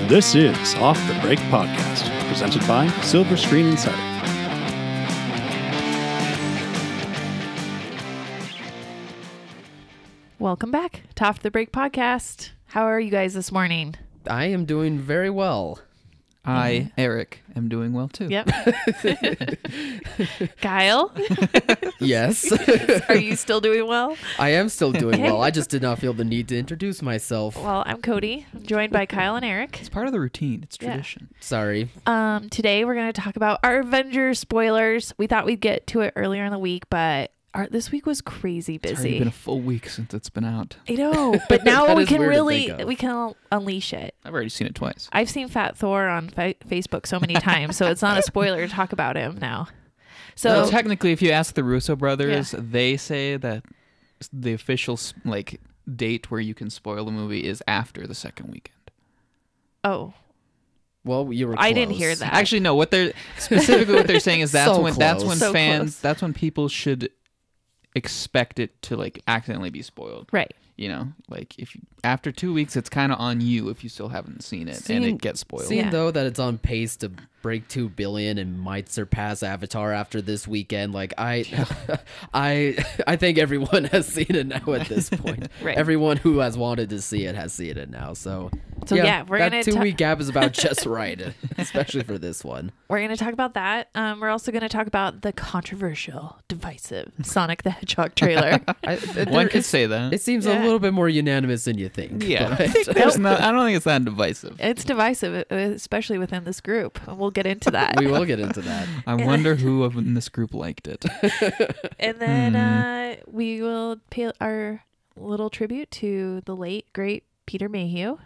This is Off the Break Podcast, presented by Silver Screen Insider. Welcome back to Off the Break Podcast. How are you guys this morning? I am doing very well. I, Eric, am doing well too. Yep. Kyle, Yes, are you still doing well? I am still doing well. I just did not feel the need to introduce myself. Well, I'm Cody. I'm joined by Kyle and Eric. It's part of the routine. It's Yeah. tradition. Sorry. Today we're going to talk about our Avengers spoilers. We thought we'd get to it earlier in the week, but this week was crazy It's already busy. been a full week since it's been out. I know, but now That we is can weird to really think of. we can unleash it. I've already seen it twice. I've seen Fat Thor on Facebook so many times, so it's not a spoiler to talk about him now. So Well, technically, if you ask the Russo brothers, they say that the official date where you can spoil a movie is after the second weekend. oh, Well, you were. I didn't close. hear that. Actually, no. What they're saying is that's So when close. So close. that's when people should expect it to accidentally be spoiled. right. You know, if after 2 weeks, it's kind of on you if you still haven't seen it and it gets spoiled. Seeing Yeah. though that it's on pace to break 2 billion and might surpass Avatar after this weekend, I think everyone has seen it now at this point. Right. Everyone who has wanted to see it has seen it now. So Yeah, we're that gonna 2-week gap is about just right, especially for this one. We're going to talk about that. We're also going to talk about the controversial, divisive Sonic the Hedgehog trailer. One could say that. It seems Yeah. a little bit more unanimous than you think. Yeah, but- I don't think it's that divisive. It's divisive, especially within this group. And we'll get into that. we will get into that. I wonder who in this group liked it. And then we will pay our little tribute to the late, great Peter Mayhew,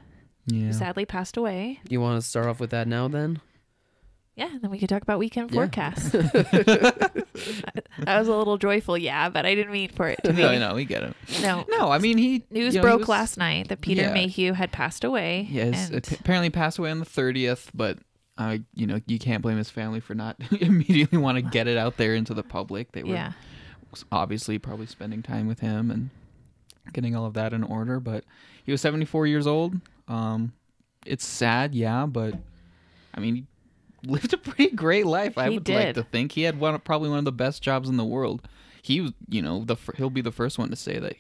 Yeah. who sadly passed away. You want to start off with that now then? Yeah, and then we can talk about weekend Yeah. forecast. That was a little joyful, but I didn't mean for it to be. No, we get it. No. No, I mean News you know, broke he was- last night that Peter Yeah. Mayhew had passed away. Yes, and apparently passed away on the 30th, but you can't blame his family for not immediately want to get it out there into the public. They were yeah. obviously probably spending time with him and getting all of that in order, but he was 74 years old. It's sad, yeah, but I mean, he lived a pretty great life. I He would like did. to think he had probably one of the best jobs in the world. He was, he'll be the first one to say that,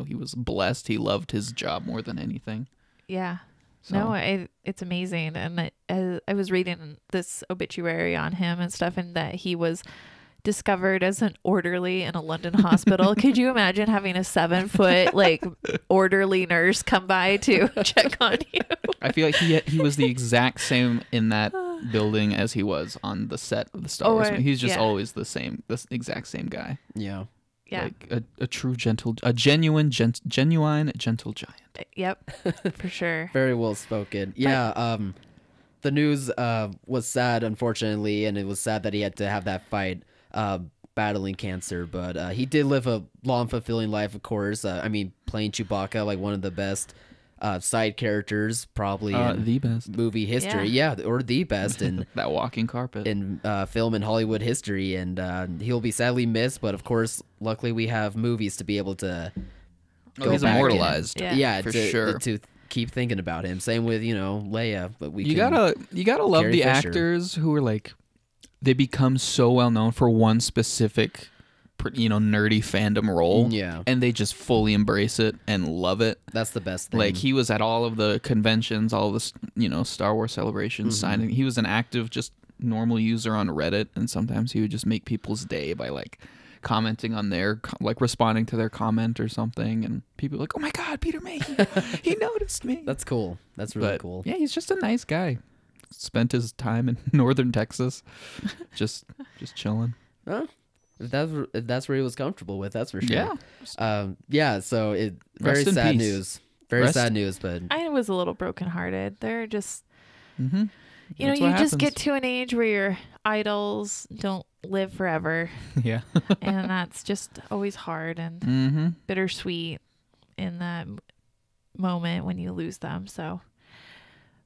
he was blessed. He loved his job more than anything. Yeah. So. No, it's amazing. And I was reading this obituary on him and stuff, and that he was discovered as an orderly in a London hospital. Could you imagine having a 7-foot orderly nurse come by to check on you? I feel like he was the exact same in that building as he was on the set of the Star Wars movie. He's just always the exact same guy. Yeah. Yeah. Like a true genuine gentle giant. Yep. For sure. Very well spoken. Yeah. The news was sad, unfortunately, and it was sad that he had to have that fight battling cancer. But he did live a long, fulfilling life, of course. Playing Chewbacca, one of the best side characters, probably in The best. movie history. Yeah, or the best in That walking carpet. in film and Hollywood history. And he'll be sadly missed. But of course, luckily, we have movies to be able to. He's back immortalized. Yeah. Yeah, for to, sure. to keep thinking about him. Same with Leia, but You gotta love Carrie the Fisher. actors who are they become so well known for one specific nerdy fandom role. Yeah. And they just fully embrace it and love it. That's the best thing. He was at all of the conventions, all the Star Wars celebrations, signing. He was an active, just normal user on Reddit, and sometimes he would just make people's day by commenting on their responding to their comment or something, and people were like, "Oh my God, Peter Mayhew, he noticed me." That's cool. That's really But, cool. Yeah, he's just a nice guy. Spent his time in northern Texas, just chilling. Huh? If that's where he was comfortable with, that's for sure. Yeah. So very Rest in sad peace. news. Very sad news, but I was a little brokenhearted. They're just, Mm-hmm. you just get to an age where your idols don't live forever. Yeah. And that's just always hard and Mm-hmm. bittersweet in that moment when you lose them. So,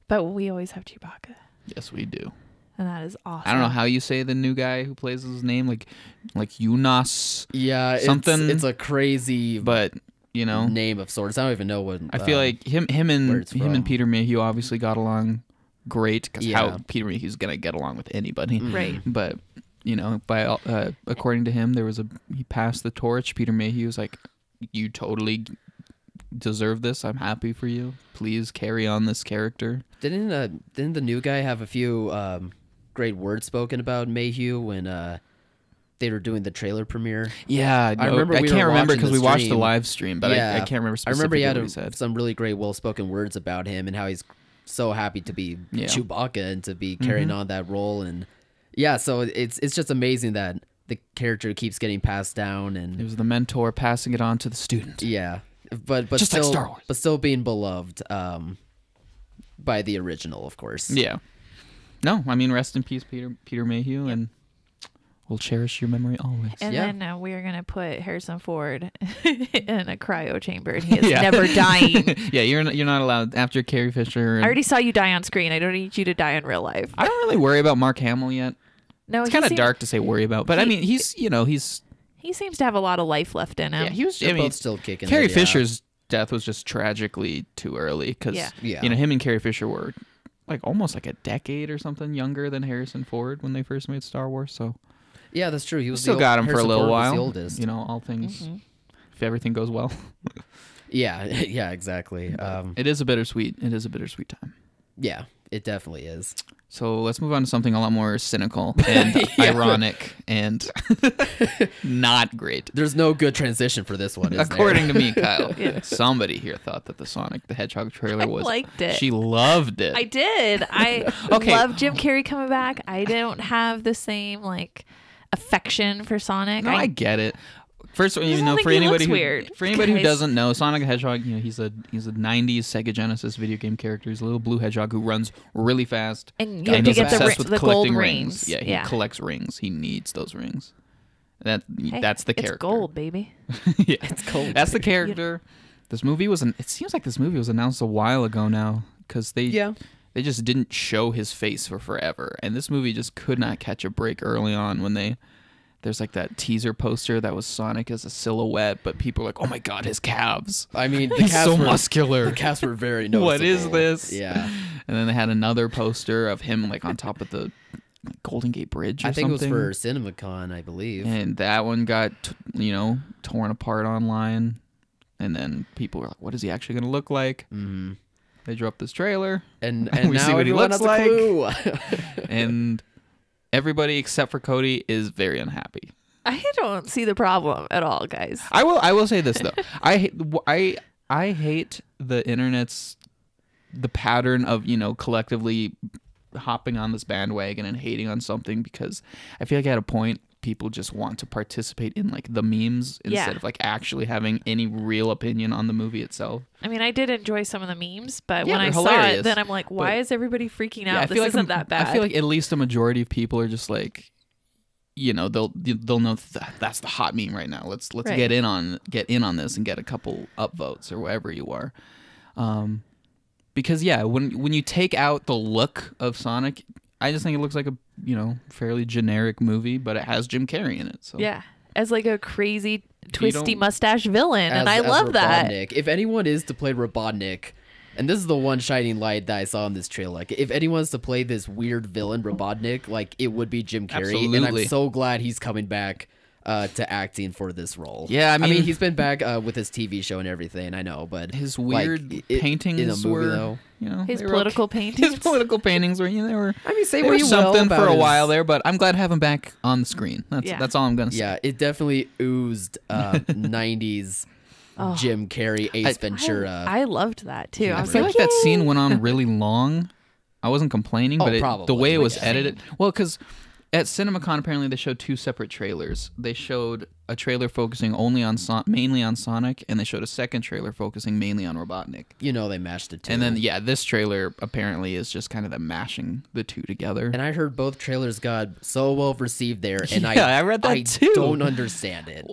but we always have Chewbacca, Yes, we do. and that is awesome. I don't know how you say the new guy who plays his name, like Unas, yeah, Something- It's a crazy but name of sorts. I don't even know what. I feel like him where it's from. and Peter Mayhew obviously got along great because how Peter Mayhew's gonna get along with anybody, Right. But by according to him, he passed the torch. Peter Mayhew was like, "You totally deserve this. I'm happy for you. Please carry on this character." Didn't the new guy have a few great words spoken about Mayhew when they were doing the trailer premiere? Yeah, I remember. I can't remember because we watched the stream. live stream, but I can't remember I remember specifically he had what he said. some really great, well-spoken words about him and how he's so happy to be Chewbacca and to be carrying on that role. And yeah, so it's just amazing that the character keeps getting passed down, and it was the mentor passing it on to the student. Yeah, but just still, like Star Wars, but still being beloved by the original, of course. Yeah. No, I mean, rest in peace, Peter Mayhew, and we'll cherish your memory always. And then we are going to put Harrison Ford in a cryo chamber, and he is never dying. Yeah, you're not allowed after Carrie Fisher. I already saw you die on screen. I don't need you to die in real life. I don't really worry about Mark Hamill yet. No, it's kind of dark to say worry about, but I mean, he's he seems to have a lot of life left in him. Yeah, he was. They're both still kicking. Carrie Fisher's death was just tragically too early because him and Carrie Fisher were like almost like a decade or something younger than Harrison Ford when they first made Star Wars. So yeah, that's true. He was still got him for a little while. The oldest. All things if everything goes well. yeah, exactly. It is a bittersweet. It is a bittersweet time. Yeah, it definitely is. So let's move on to something a lot more cynical and ironic and not great. There's no good transition for this one, is According to me, Kyle. Somebody here thought that the Sonic the Hedgehog trailer was... I liked it. She loved it. I did. I love Jim Carrey coming back. I don't have the same, affection for Sonic. No, I get it. First, for think he anybody looks who doesn't know, Sonic the Hedgehog, he's a 90s Sega Genesis video game character. He's a little blue hedgehog who runs really fast. And you have to get the gold rings. Yeah, he collects rings. He needs those rings. That's the character. It's gold, baby. Yeah, it's gold. That's the character. This movie it seems like this movie was announced a while ago now because they just didn't show his face for forever, and this movie just could not catch a break early on when there's that teaser poster that was Sonic as a silhouette, but people are like, "Oh my god, his calves!" I mean, he's so muscular. The calves were very noticeable. What is this? Yeah. And then they had another poster of him on top of the Golden Gate Bridge. I think it was for CinemaCon, I believe. And that one got torn apart online. And then people were like, "What is he actually going to look like?" Mm-hmm. They drew up this trailer, and we now see what he looks like. Clue. And everybody except for Cody is very unhappy. I don't see the problem at all, guys. I will say this though. I hate the internet's the pattern of collectively hopping on this bandwagon and hating on something because I feel like at a point people just want to participate in the memes instead of actually having any real opinion on the movie itself. I mean, I did enjoy some of the memes, but when I hilarious, saw it, then I'm like, why is everybody freaking out? I This isn't that bad. I feel like at least a majority of people are just they'll know that's the hot meme right now. Let's get in on this and get a couple upvotes or wherever you are. Because when you take out the look of Sonic, I just think it looks like a fairly generic movie, but it has Jim Carrey in it. So yeah, as a crazy twisty mustache villain, and I love that. If anyone is to play Robotnik, and this is the one shining light that I saw in this trailer, if anyone's to play this weird villain Robotnik, it would be Jim Carrey. Absolutely. And I'm so glad he's coming back to acting for this role. Yeah, I mean he's been back with his TV show and everything. I know, but his weird paintings in a movie, were, though. His political paintings. His political paintings were, they were. I mean, say they what were you something will about for a his... while there, but I'm glad to have him back on the screen. That's all I'm gonna say. Yeah, it definitely oozed 90s Jim Carrey, Ace Ventura. I loved that too. I feel like that scene went on really long. I wasn't complaining, but the way it was edited. Well, because at CinemaCon, apparently they showed two separate trailers. They showed a trailer focusing mainly on Sonic, and they showed a second trailer focusing mainly on Robotnik. They mashed the two. And then, this trailer apparently is just kind of them mashing the two together. And I heard both trailers got so well received there, and I read that too. I don't understand it.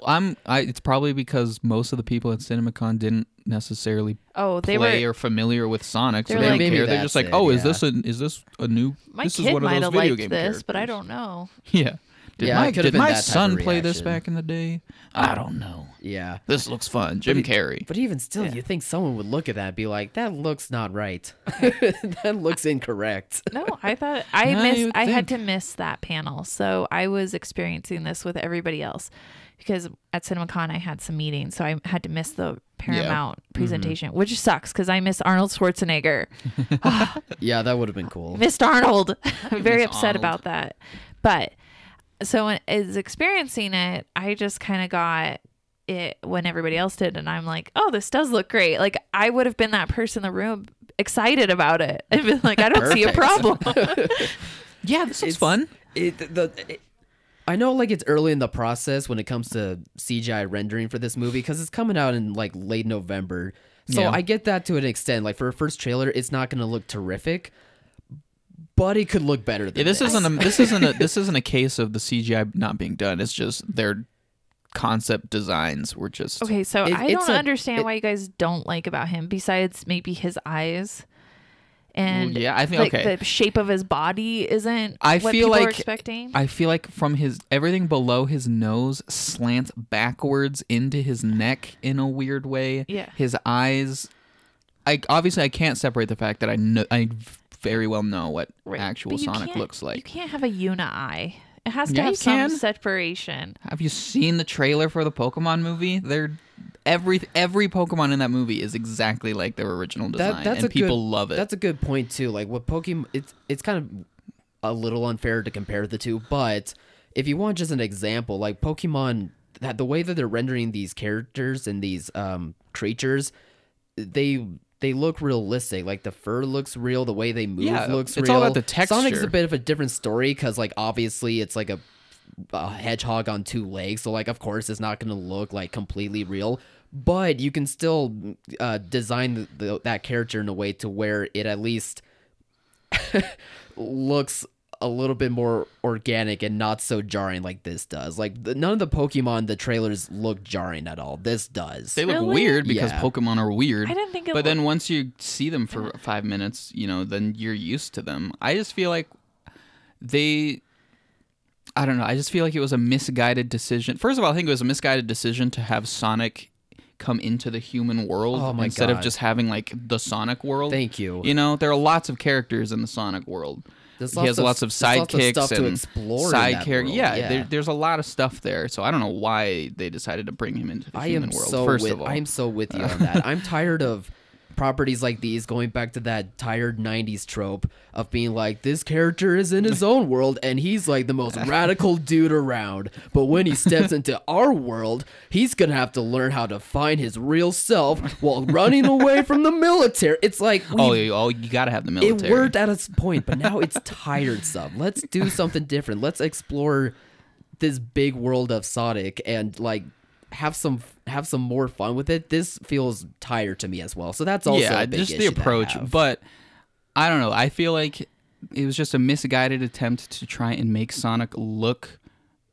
It's probably because most of the people at CinemaCon didn't necessarily play or familiar with Sonic, so they don't care. They're just like, is this a new? My this kid is one of might those have video liked game this, characters. but I don't know. Yeah. Did my son play this back in the day? I don't know. Yeah. This looks fun. Jim Carrey. But even still, you think someone would look at that and be like, that looks not right. That looks incorrect. No, I thought I had to miss that panel. So I was experiencing this with everybody else because at CinemaCon I had some meetings. So I had to miss the Paramount presentation, which sucks because I miss Arnold Schwarzenegger. Yeah, that would have been cool. Missed Arnold. I'm very upset about that. But so when I was experiencing it, I just kind of got it when everybody else did. And I'm like, oh, this does look great. Like I would have been that person in the room excited about it. I've been like, I don't see a problem. Yeah, this is fun. I know like it's early in the process when it comes to CGI rendering for this movie because it's coming out in like late November. So I get that to an extent. Like for a first trailer, it's not going to look terrific. But it could look better than this isn't a case of the CGI not being done. It's just their concept designs were just okay. So I don't understand why you guys don't like about him besides maybe his eyes and I think like, the shape of his body isn't what people are expecting. I feel like from everything below his nose slants backwards into his neck in a weird way. Yeah, his eyes. I can't separate the fact that I very well know what actual Sonic looks like. You can't have a uni eye. It has to have some separation. Have you seen the trailer for the Pokemon movie? Every Pokemon in that movie is exactly like their original design, and people love it. That's a good point too. Like what Pokemon, it's kind of a little unfair to compare the two, but if you want just an example, like Pokemon, that the way that they're rendering these characters and these creatures, they look realistic. Like the fur looks real. The way they move looks real. It's all about the texture. Sonic's a bit of a different story because like obviously it's like a hedgehog on two legs. So like of course it's not going to look like completely real. But you can still design that character in a way to where it at least looks a little bit more organic and not so jarring like this does. Like none of the Pokemon, the trailers look jarring at all. This does. They look weird because Yeah. Pokemon are weird. I didn't think it But then once you see them for 5 minutes, then you're used to them. I just feel like I don't know. I just feel like it was a misguided decision. First of all, I think it was a misguided decision to have Sonic come into the human world instead of just having like the Sonic world. Thank you. There are lots of characters in the Sonic world. He has lots of sidekicks and side characters. Yeah, there's a lot of stuff there. So I don't know why they decided to bring him into the human world. First of all, I am so with you on that. I'm tired of properties like these going back to that tired 90s trope of being like, this character is in his own world and he's like the most radical dude around, but when he steps into our world he's gonna have to learn how to find his real self while running away from the military. It's like you gotta have the military. It worked at its point, but now it's tiresome. Let's do something different. Let's explore this big world of Sonic and like have some more fun with it. This feels tired to me as well. So that's also a big just issue the approach. But I don't know. I feel like it was just a misguided attempt to try and make Sonic look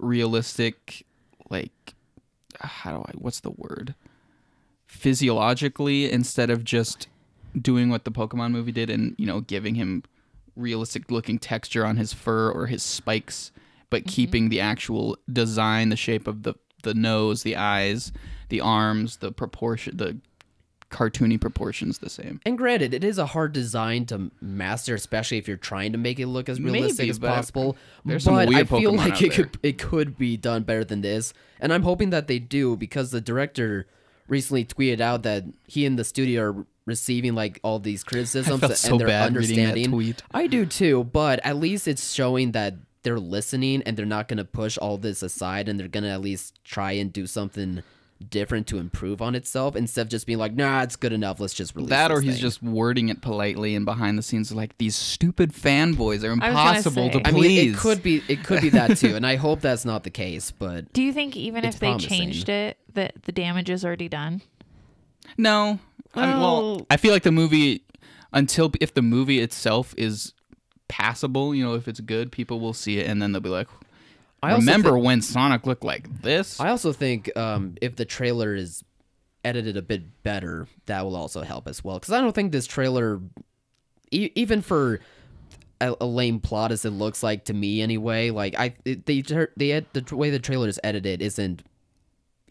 realistic. Like, what's the word? Physiologically, instead of just doing what the Pokemon movie did and giving him realistic looking texture on his fur or his spikes, but keeping the actual design, the shape of the nose, the eyes, the arms, the cartoony proportions the same. And granted, it is a hard design to master, especially if you're trying to make it look as realistic as possible. There's some weird I feel Pokemon like out it could be done better than this, and I'm hoping that they do, because the director recently tweeted out that he and the studio are receiving like all these criticisms and they're understanding. Tweet. I do too, but at least it's showing that they're listening and they're not going to push all this aside, and they're going to at least try and do something different to improve on itself instead of just being like, nah, it's good enough, let's just release that, or this he's thing. just wording it politely, and behind the scenes like, these stupid fanboys are impossible to please. I mean, it could be that too, and I hope that's not the case. But do you think even if they changed it, that the damage is already done? No. I feel like the movie, if the movie itself is passable, if it's good, people will see it and then they'll be like, remember when Sonic looked like this? I also think if the trailer is edited a bit better, that will also help as well, because I don't think this trailer, even for a lame plot as it looks like to me anyway. Like the way the trailer is edited isn't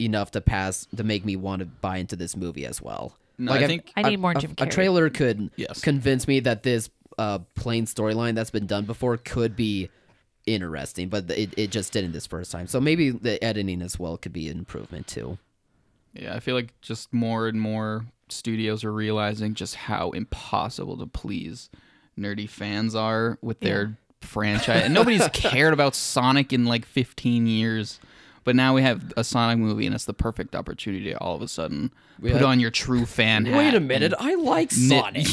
enough to make me want to buy into this movie as well. No, like I need more Jim Carrey. A trailer could Yes. convince me that this plain storyline that's been done before could be interesting, but it just didn't this first time. So maybe the editing as well could be an improvement too. Yeah, I feel like just more and more studios are realizing just how impossible to please nerdy fans are with their franchise. And nobody's cared about Sonic in like 15 years. But now we have a Sonic movie, and it's the perfect opportunity to all of a sudden put on your true fan hat. Wait a minute, I like Sonic.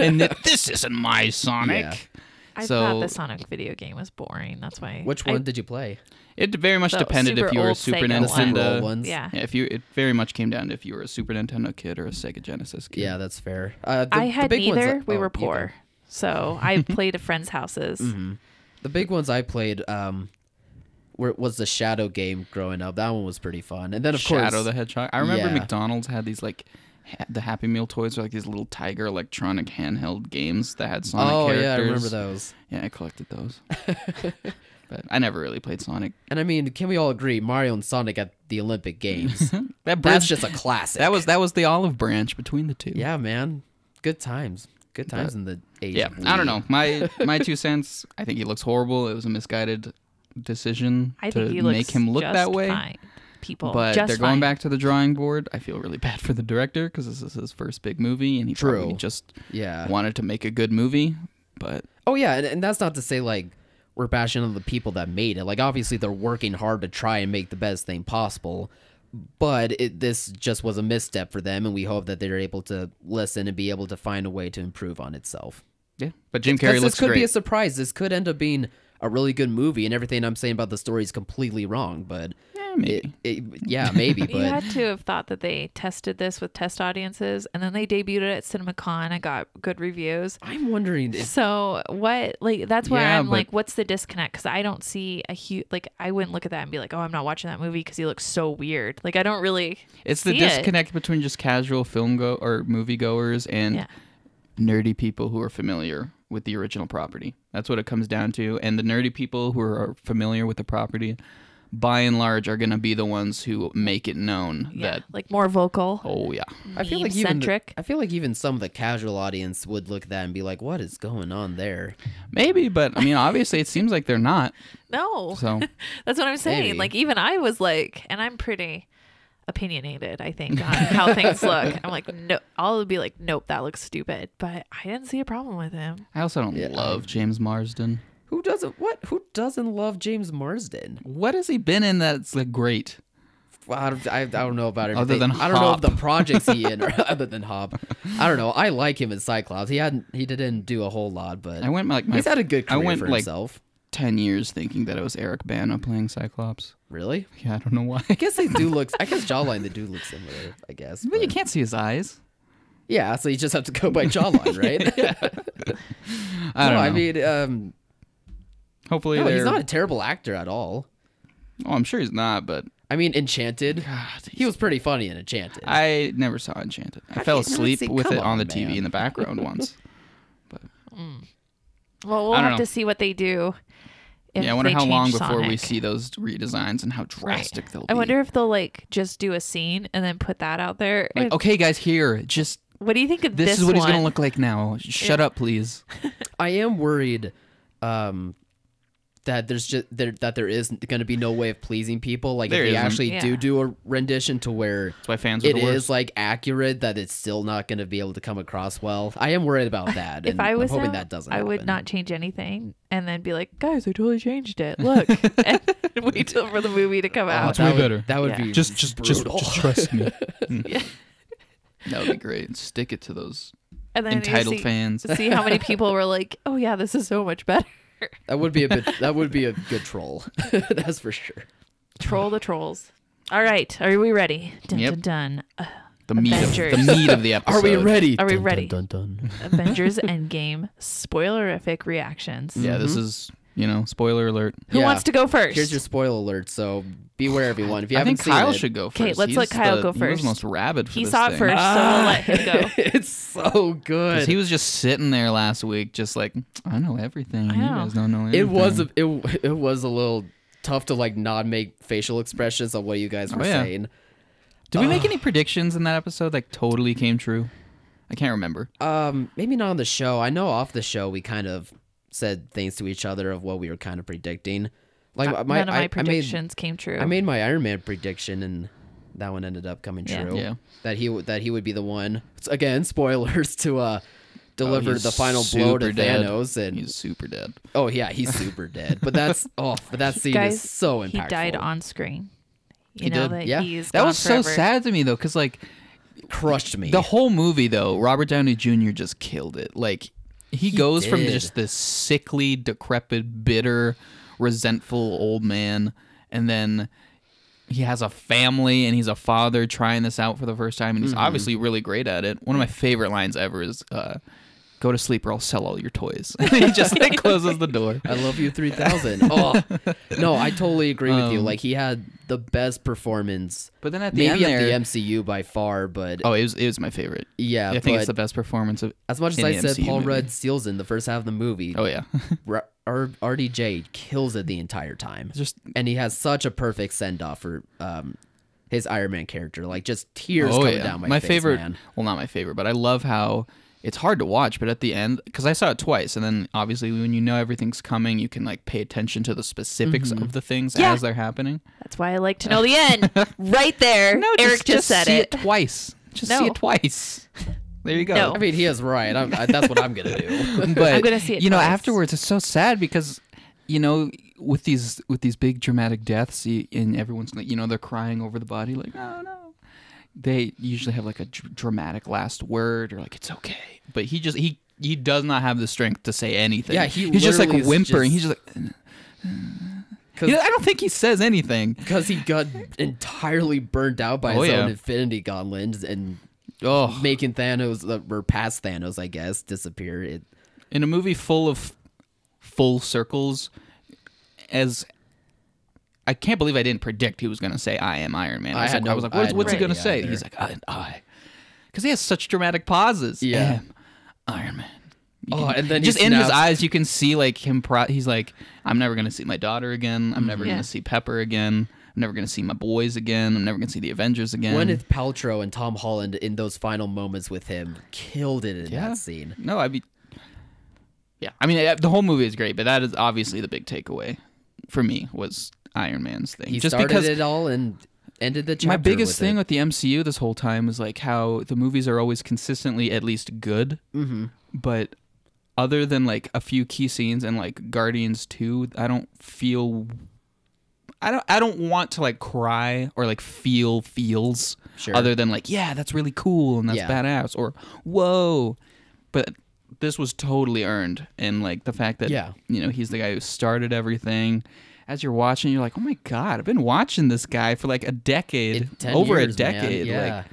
And this isn't my Sonic. Yeah. I thought the Sonic video game was boring. That's why. Which one did you play? It very much The depended if super you were a old Super Sega The super old Nintendo. ones. Yeah. It very much came down to if you were a Super Nintendo kid or a Sega Genesis kid. Yeah, that's fair. I had big ones neither. that- We oh, were you poor, go. so I played at friends' houses. The big ones I played was the Shadow game growing up. That one was pretty fun. And then, of Shadow course... the Hedgehog. I remember Yeah. McDonald's had these like the Happy Meal toys were like these little Tiger electronic handheld games that had Sonic characters. yeah, I remember those. Yeah, I collected those. But I never really played Sonic. And I mean, can we all agree, Mario and Sonic at the Olympic Games? That That's bridge, just a classic. that was the olive branch between the two. Yeah, man. Good times. Good times in the age Yeah, of I don't Wii. know. My 2 cents. I think he looks horrible. It was a misguided decision I to think he looks make him look just that way. fine. People, But just they're going fine. back to the drawing board. I feel really bad for the director because this is his first big movie, and he probably True. just Yeah. wanted to make a good movie. But Oh, yeah, and that's not to say, like, we're bashing on the people that made it. Like, obviously, they're working hard to try and make the best thing possible. But this just was a misstep for them, and we hope that they're able to listen and be able to find a way to improve on itself. yeah, but Jim 'Cause Carrey looks this could great. be a surprise. This could end up being a really good movie, and everything I'm saying about the story is completely wrong. But maybe. yeah, maybe. You But had to have thought that they tested this with test audiences, and then they debuted it at CinemaCon and got good reviews. I'm wondering if So what? Like that's where Yeah, I'm but- like, what's the disconnect? Because I don't see a huge like. I wouldn't look at that and be like, oh, I'm not watching that movie because he looks so weird. Like I don't really. It's the see it. disconnect between just casual or movie goers and Yeah. nerdy people who are familiar with the original property. That's what it comes down to. And the nerdy people who are familiar with the property, by and large, are going to be the ones who make it known Yeah, that, like more vocal. oh, yeah. I feel like Meme-centric. even some of the casual audience would look at that and be like, "What is going on there?" Maybe, but I mean, obviously, it seems like they're not. No, So, that's what I'm saying. Maybe. Like even I was like, and I'm pretty opinionated, I think, on how things look. I'm like, no, I'll be like, nope, that looks stupid. But I didn't see a problem with him. I also don't love James Marsden. Who doesn't love James Marsden? What has he been in that's like great? Well, I don't know about everything. Other than I don't know if Hop. the projects he in, other than Hop. I don't know. I like him in Cyclops. He didn't do a whole lot, but I went like he's had a good career I went for like himself. 10 years thinking that it was Eric Bana playing Cyclops. Really? Yeah, I don't know why. I guess they do look. I guess jawline they do look similar. I guess. But you but- can't see his eyes. Yeah, so you just have to go by jawline, right? I don't know. I mean, Hopefully no, they're... he's not a terrible actor at all. Oh, I'm sure he's not, but I mean, Enchanted. God, He was pretty funny in Enchanted. I never saw Enchanted. I How fell do you not asleep see- with come it on the on, TV man. in the background once. Well, we'll I don't have know. to see what they do. If Yeah, I wonder they how long change before we Sonic. see those redesigns and how drastic they'll be. I wonder if they'll like just do a scene and then put that out there. Like, okay, guys, here, just What do you think of this this is what he's one? gonna look like now. Shut up, please. I am worried that there is going to be no way of pleasing people. Like There if they isn't. actually Yeah. do a rendition to where That's why fans are it the worst. is like accurate, that it's still not going to be able to come across well. I am worried about that. If and I was I'm hoping them, that doesn't. I would happen. not change anything and then be like, guys, I totally changed it. Look, and wait till for the movie to come Oh, out. that way would- better. That would Yeah. be just brutal. trust me. Yeah. That would be great. Stick it to those And then you entitled see, fans. see how many people were like, oh yeah, this is so much better. That would be a bit. That would be a good troll. That's for sure. Troll the trolls. All right, are we ready? Dun, Yep. dun, dun. The meat Avengers. of the episode. Are we ready? Are we Dun, ready? Dun, dun, dun. Avengers Endgame spoilerific reactions. Yeah, Mm-hmm. this is You know, spoiler alert. Who Yeah. wants to go first? Here's your spoiler alert. So beware, everyone. If you I haven't think seen Kyle it, should go first. Okay, let's let Kyle go He was first. the most rabid for He this saw it thing. first, so we'll let him go. it's so 'Cause good. he was just sitting there last week, just like, I know everything. I You know. guys don't know anything. it was a little tough to like not make facial expressions on what you guys were Oh, yeah. saying. Did we make any predictions in that episode that totally came true? I can't remember. Maybe not on the show. I know off the show we kind of said things to each other of what we were kind of predicting. Like None of my predictions came true. I made my Iron Man prediction, and that one ended up coming Yeah. true. Yeah. That he would be the one. Again, spoilers to deliver he's the final blow to super dead. Thanos, and He's super dead. oh yeah, he's super dead. But that scene Guys, is so impactful. he died on screen. You He know did? that Yeah. he's That gone was forever. so sad to me though, because like Crushed me. the whole movie though, Robert Downey Jr. just killed it. Like he goes from did. just this sickly, decrepit, bitter, resentful old man, and then he has a family and he's a father trying this out for the first time, and he's obviously really great at it. One of my favorite lines ever is go to sleep or I'll sell all your toys. He just like closes the door. I love you 3000. Oh no, I totally agree with you. Like he had the best performance, But then at the maybe end at there, the MCU by far. But oh, it was my favorite. yeah, I think but it's the best performance of. as much as in I the said, MCU Paul movie. Rudd steals in the first half of the movie. Oh yeah, RDJ kills it the entire time. just And he has such a perfect send off for his Iron Man character. Like just tears oh coming yeah. down My face, favorite. man. Well, not my favorite, but I love how it's hard to watch. But at the end, because I saw it twice, and then obviously when you know everything's coming, you can like pay attention to the specifics of the things Yeah. as they're happening. That's why I like to know the end. Right there. Eric just said see it. twice. Just No. see it twice. There you go. No. I mean, he is right. that's what I'm gonna do. But I'm gonna see it you know, twice. afterwards, it's so sad because you know, with these big dramatic deaths, and everyone's like, you know, they're crying over the body, like, oh no. They usually have like a dramatic last word or like it's okay, but he does not have the strength to say anything. Yeah, he's just like literally is whimpering. He's just- just like. I don't think he says anything. Because he got entirely burnt out by Oh, his yeah. own Infinity Gauntlets and Oh, making Thanos, or past Thanos, I guess, disappear. in a movie full of full circles, as I can't believe I didn't predict he was going to say "I am Iron Man." I was like, what's he going to say? either. He's like, I, because he has such dramatic pauses. Yeah. Am Iron Man. Oh, and then he just in his snaps. eyes, you can see like him. He's like, I'm never going to see my daughter again. I'm never going Yeah. to see Pepper again. I'm never going to see my boys again. I'm never going to see the Avengers again. Gwyneth Paltrow and Tom Holland in those final moments with him killed it in that scene. No, yeah. I mean, the whole movie is great, but that is obviously the big takeaway for me was Iron Man's thing. He just started because it all and ended the chapter. my biggest thing with with the MCU this whole time is like how the movies are always consistently at least good, but other than like a few key scenes and like Guardians 2, I don't want to like cry or like feel feels Sure. other than like, yeah, that's really cool and that's Yeah. badass or whoa. But this was totally earned, and like the fact that Yeah. you know, he's the guy who started everything. As you're watching, you're like, oh my God, I've been watching this guy for like a decade, 10 over years, a decade. man. Yeah. Like,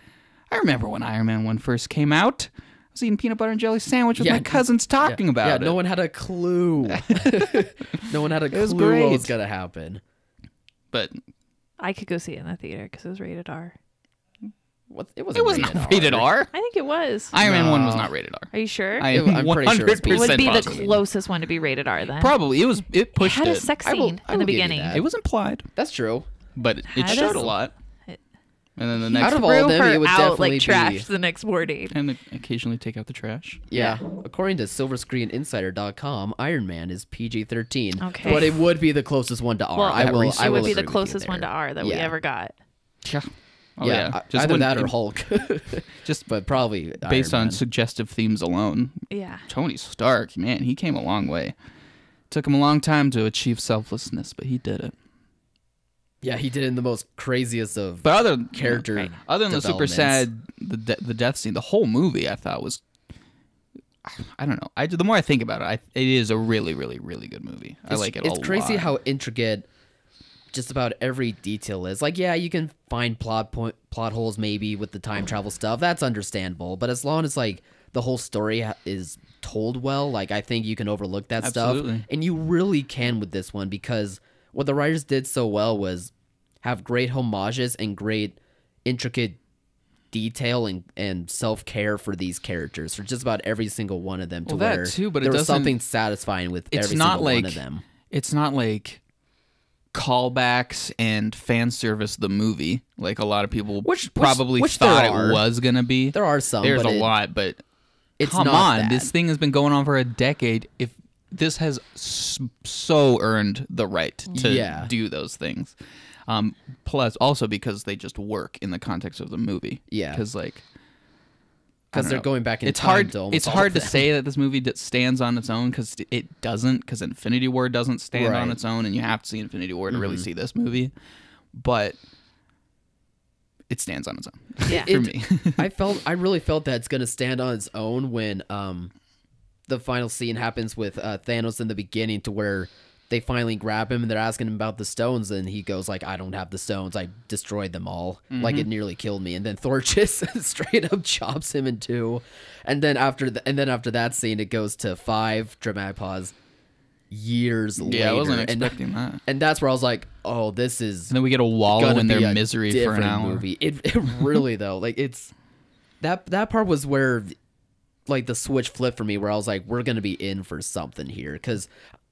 I remember when Iron Man 1 first came out. I was eating peanut butter and jelly sandwich with Yeah, my cousins talking about yeah, it. no one had a clue. No one had a was clue great. what was gonna happen. But I could go see it in the theater because it was rated R. It wasn't it was not rated R. I think it was. Iron Man 1 was No. not rated R. Are you sure? I It- am I'm pretty sure it was 100% it would be the positive. closest one to be rated R then. Probably. It It pushed had a it. sex I will- scene I in will the give you beginning. that. It was implied, That's true. but it Had showed a- a lot. it- And then the He next Out of all threw of them, her it would out definitely like trash be- the next morning. and occasionally take out the trash. Yeah. According to SilverScreenInsider.com, Iron Man is PG-13. Okay. But it would be the closest one to R. Well, I will. it I will would be the agree with you closest one to there. R that we Yeah. ever got. Yeah. Oh, yeah, Just either when- that or Hulk. Just but probably based Iron on Man. suggestive themes alone. Yeah. Tony Stark, man, he came a long way. Took him a long time to achieve selflessness, but he did it. Yeah, he did it in the most craziest of But other character. Right. other than the super developments. sad the death scene, the whole movie I thought was, I don't know. The more I think about it, it is a really, really, really good movie. I like it. It's a crazy lot. how intricate just about every detail is. Like, yeah, you can find plot holes maybe with the time travel stuff. That's understandable. But as long as like the whole story is told well. Like, I think you can overlook that Absolutely. stuff, and you really can with this one, because what the writers did so well was have great homages and great intricate detail and self-care for these characters, for just about every single one of them, to Well, that where too, but it there was doesn't- something satisfying with It's every not single like one of them. It's not like callbacks and fan service the movie like a lot of people probably which thought there are. it was gonna be. There are some. There's but a lot, but it's come not on, that. this thing has been going on for a decade. If this has so earned the right to Yeah. do those things, plus also because they just work in the context of the movie. Yeah. because like. I because don't they're know. going back in It's time hard. to almost It's all hard of to them. say that this movie stands on its own, because it doesn't. Because Infinity War doesn't stand on Right. its own, and you have to see Infinity War to really see this movie. But it stands on its own. Yeah. For me. I really felt that it's gonna stand on its own when the final scene happens with Thanos in the beginning, to where they finally grab him and they're asking him about the stones, and he goes like, "I don't have the stones. I destroyed them all. Like, it nearly killed me." And then Thor just straight up chops him in two. And then after that scene, it goes to 5 dramatic pause years later. Yeah, I wasn't expecting that. And that's where I was like, "Oh, this is And then we get a wallow gonna in be their a misery for an different hour. movie." It really though, like, it's that part was where like the switch flipped for me, where I was like, we're gonna be in for something here, because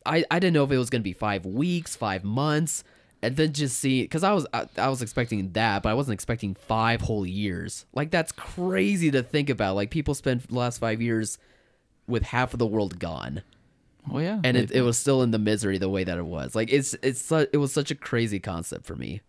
I didn't know if it was gonna be 5 weeks, 5 months, and then just see, because I was expecting that, but I wasn't expecting 5 whole years. Like, that's crazy to think about. Like, people spent the last 5 years with half of the world gone, Oh yeah, and it was still in the misery the way that it was. Like, it was such a crazy concept for me.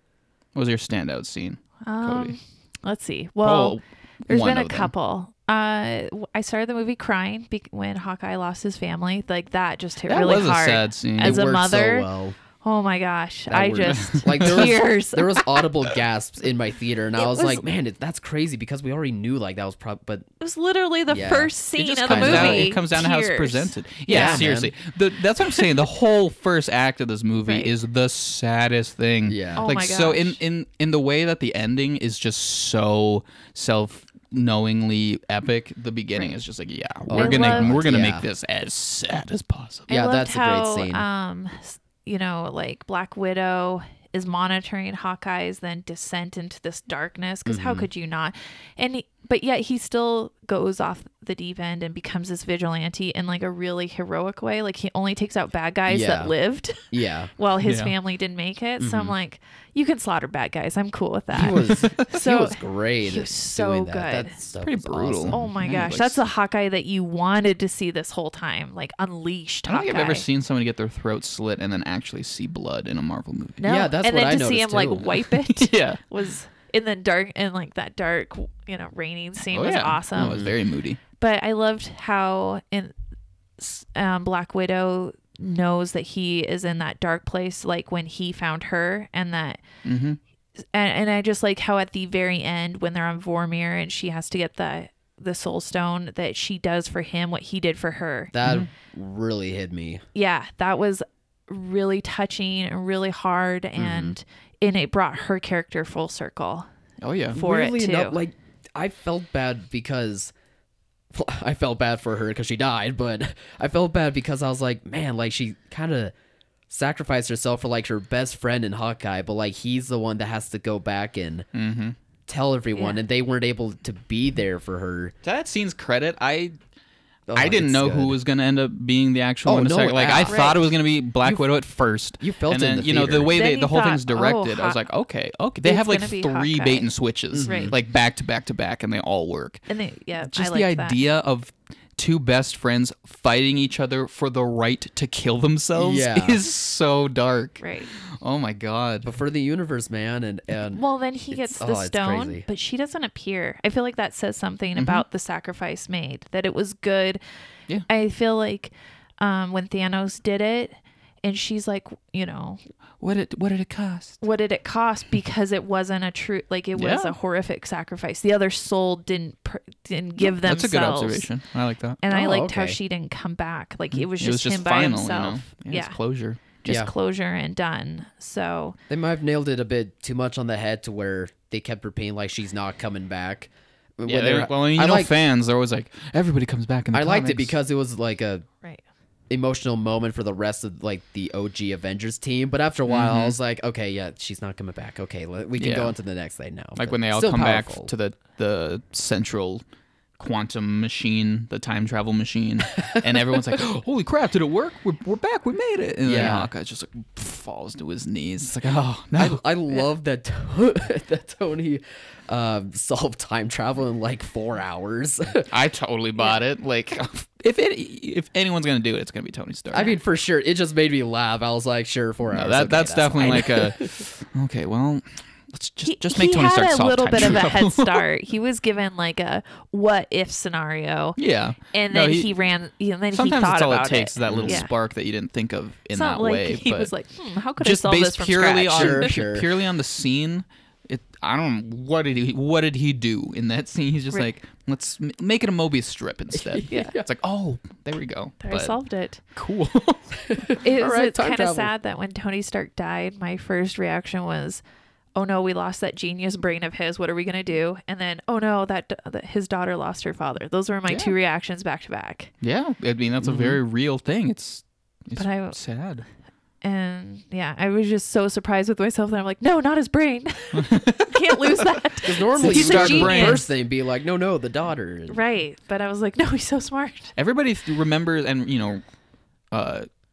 What was your standout scene, Cody? Let's see. Well, there's one been a of them. couple. I started the movie crying when Hawkeye lost his family. Like, that just hit That really was a hard. sad scene. As It a worked mother, so well. oh my gosh, That I worked. just Like, tears. there was audible gasps in my theater, and I It was was- like, man, that's crazy, because we already knew like that was but It was literally the Yeah. first It scene just of the comes movie. down. It comes down to how it's Tears. presented. Yeah, Yeah, man. seriously. That's what I'm saying. The whole first act of this movie Right. is the saddest thing. Yeah. Oh like my so gosh. in the way that the ending is just so self-knowingly epic. The beginning Right. is just like, yeah, Oh, we're gonna yeah. make this as sad as possible. Yeah, I loved that's a great how, scene. you know, like Black Widow is monitoring Hawkeye's then descent into this darkness, because Mm-hmm. how could you not? But yet he still goes off the deep end and becomes this vigilante in like a really heroic way. Like, he only takes out bad guys Yeah. that lived yeah, while his Yeah. family didn't make it. So I'm like, you can slaughter bad guys. I'm cool with that. he was So- he was great. he at was so doing that. good. That stuff Pretty was brutal. awesome. Oh my Yeah, gosh, like that's the Hawkeye that you wanted to see this whole time, like unleashed I don't Hawkeye. think I've ever seen somebody get their throat slit and then actually see blood in a Marvel movie. No. Yeah, that's and what then I to see him noticed, like too. wipe it Yeah. was in the dark, and like that dark, you know, raining scene Oh, was yeah. awesome. No, it was very moody. But I loved how in Black Widow knows that he is in that dark place, like when he found her, and that. Mm-hmm. And I just like how at the very end, when they're on Vormir and she has to get the Soul Stone, that she does for him what he did for her. That really hit me. Yeah, that was really touching and really hard, and it brought her character full circle Oh yeah. for Weirdly it too. enough, like, I felt bad because I felt bad for her because she died, but I felt bad because I was like, man, like, she kind of sacrificed herself for like her best friend in Hawkeye, but like, he's the one that has to go back and tell everyone, Yeah. and they weren't able to be there for her. To that scene's credit, I Oh, didn't it's know who good. was going to end up being the actual Oh, one. no, Like, I right. thought it was going to be Black Widow at first. You felt and it in then, the you know, the theater. way Then the you whole thing's thought, oh, directed, I was like, okay. They It's have like gonna be 3 Hawkeye. bait and switches, Right. like back to back to back, and they all work. And they, yeah, Just I the liked that. idea of 2 best friends fighting each other for the right to kill themselves Yeah. is so dark. Right. Oh my god. But for the universe, man, and Well, then he gets the it's stone, crazy. but she doesn't appear. I feel like that says something Mm-hmm. about the sacrifice made, that it was good. Yeah. I feel like when Thanos did it, and she's like, you know, What did it cost? what did it cost? Because it wasn't a true, like, it was Yeah. a horrific sacrifice. The other soul didn't give themselves. That's a good observation. I like that. And I Oh, liked how okay. she didn't come back. Like, it was It was just just him by final, himself. you know? Yeah, it's closure. Just Yeah. closure and done. So they might have nailed it a bit too much on the head, to where they kept repeating like she's not coming back. Yeah, fans, they're always like, everybody comes back in the comics. liked it because it was like a Right. emotional moment for the rest of like the OG Avengers team. But after a while, I was like, okay, yeah, she's not coming back. Okay, we can go on to the next thing now. Like But when they all still come powerful. back to the central quantum machine, the time travel machine, and everyone's like, holy crap, did it work? We're back, we made it. And then Hawkeye just like falls to his knees. It's like, oh no. I love that that Tony solved time travel in like 4 hours. I totally bought it. Like, if anyone's gonna do it, it's gonna be Tony Stark. I mean, for sure, it just made me laugh. I was like, sure, 4 hours. Okay, that's definitely fine. like okay, well, let's just make Tony Stark He had a solve little time bit of a travel. head start. He was given like a what if scenario. Yeah, And then he ran. And then sometimes he thought that's all about it takes is that little Yeah. spark that you didn't think of in It's that not like way. he but was like, how could I just solve this based from purely scratch? on purely on the scene. I don't know what did he do in that scene. He's just like, let's make it a Mobius strip instead. Yeah. It's like, oh, there we go. There, I solved it. Cool. It's time kind travel. of sad that when Tony Stark died, my first reaction was, oh no, we lost that genius brain of his. What are we gonna do? And then, oh no, that his daughter lost her father. Those were my two reactions back to back. Yeah, I mean that's a very real thing. It's sad. And yeah, I was just so surprised with myself that I'm like, no, not his brain. Can't lose that. Because normally you He's a start genius. first thing be like, no, the daughter. Right. But I was like, no, he's so smart. Everybody remembers, and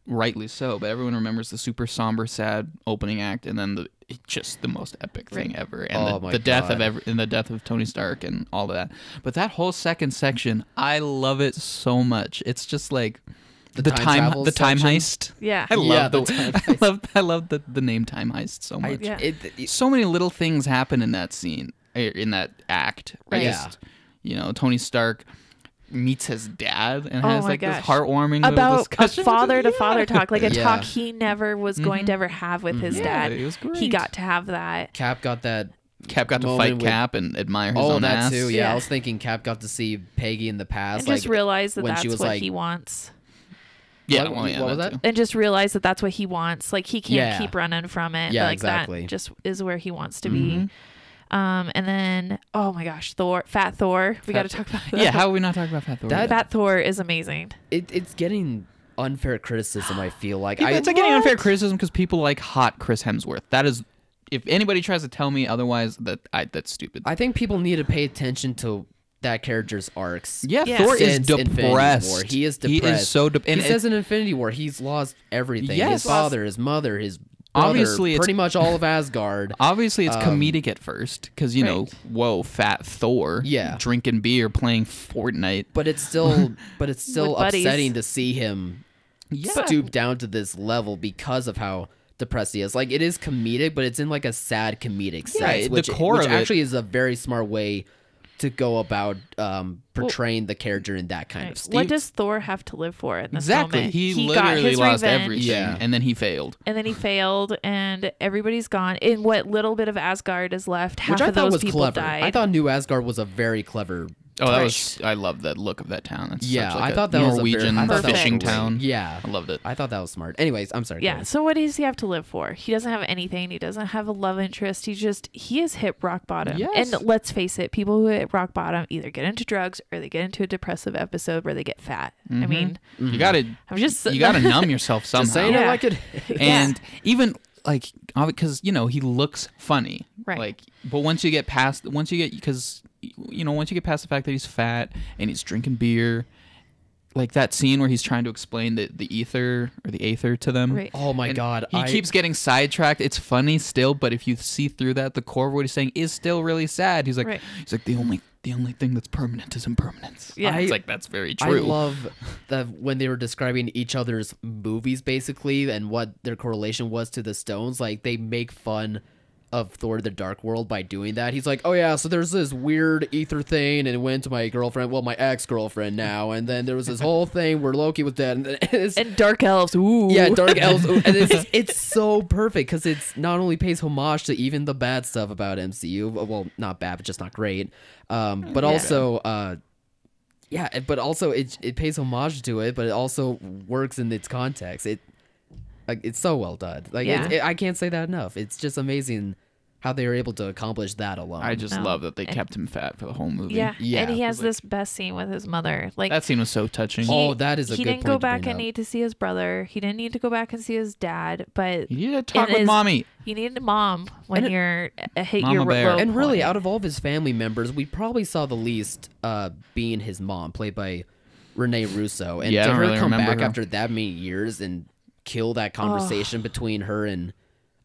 rightly so, but everyone remembers the super somber, sad opening act, and then just the most epic thing ever, and the death of Tony Stark and all of that. But that whole second section, I love it so much. It's just like the time heist. Yeah. I love the time heist. I love the name time heist so much. So many little things happen in that scene, in that act. Right. Just, Tony Stark meets his dad and Oh has my like gosh. this heartwarming little About a discussion. father to father talk, like a Yeah. talk he never was going to ever have with his dad. it was great. He got to have that. Cap got that. Cap got to moment fight with- Cap and admire his Oh, own that ass. too. Yeah, Yeah. I was thinking Cap got to see Peggy in the past, And like just realize that when that's she was what like, he wants. Yeah, What- well, yeah, what was that that? too. And just realize that that's what he wants. Like he can't Yeah. keep running from it. Yeah, like exactly. that just is where he wants to Mm-hmm. be. And then, oh my gosh, Fat Thor. We got to talk about that. Yeah, how are we not talking about Fat Thor? Fat Thor is amazing. it's getting unfair criticism. I feel like It's like getting unfair criticism because people like hot Chris Hemsworth. That is, if anybody tries to tell me otherwise, that's stupid. I think people need to pay attention to that character's arcs. Yeah, Yeah. Thor is Since Infinity depressed. War. He is depressed. He is so depressed. He says in Infinity War, he's lost everything. Yes. His father, his mother, his brother, Obviously, it's- pretty much all of Asgard. Obviously, it's comedic at first because whoa, Fat Thor, Yeah. drinking beer, playing Fortnite. But it's still With buddies. upsetting to see him stoop down to this level because of how depressed he is. Like, it is comedic, but it's in like a sad comedic sense, the which core of it- actually is a very smart way to go about portraying the character in that kind of state. What does Thor have to live for in this Exactly, moment? he got literally his lost revenge, everything, Yeah. and then he failed. and then he failed, and everybody's gone. In what little bit of Asgard is left, half Which I of thought those was people clever. died. I thought New Asgard was a very clever. Oh, that touch. was I love that look of that town. It's Yeah, such like I thought that was a very- Norwegian I thought that was fishing great. town. Yeah, I loved it. I thought that was smart. Anyways, I'm sorry. go Yeah. ahead. So what does he have to live for? He doesn't have anything. He doesn't have a love interest. He has hit rock bottom. Yes. And let's face it, people who hit rock bottom either get into drugs or they get into a depressive episode where they get fat. I mean, You gotta you gotta numb yourself somehow. Just saying it Yeah. like it. And even like because he looks funny, Right. Like, but once you get past the fact that he's fat and he's drinking beer, like that scene where he's trying to explain the ether or the aether to them. Right. Oh my And god, he keeps getting sidetracked. It's funny still, but if you see through that, the core of what he's saying is still really sad. He's like, Right. the only thing that's permanent is impermanence. Yeah. It's like that's very I true. love that when they were describing each other's movies basically and what their correlation was to the stones. Like they make fun of Thor: The Dark World by doing that. He's like, oh yeah, so there's this weird ether thing, and it went to my girlfriend, well, my ex-girlfriend now, and then there was this whole thing where Loki was dead, and it's, And dark elves. Ooh. yeah, dark elves, and it's so perfect because it's not only pays homage to even the bad stuff about MCU, well, not bad, but just not great, but also, but also it pays homage to it, but it also works in its context. It's so well done. Like Yeah. I can't say that enough. It's just amazing how they were able to accomplish that alone. I just love that they kept him fat for the whole movie. Yeah, Yeah, and he has like- this best scene with his mother. Like That scene was so touching. That is a he good didn't point go to back bring and up. need to see his brother. He didn't need to go back and see his dad. But You need to talk it with is- mommy. you need a mom when And you're hit Mama your bear. low And really, point. out of all of his family members, we probably saw the least being his mom, played by Renee Russo. And Yeah, I to don't her really come remember back her. after that many years and kill that conversation between her and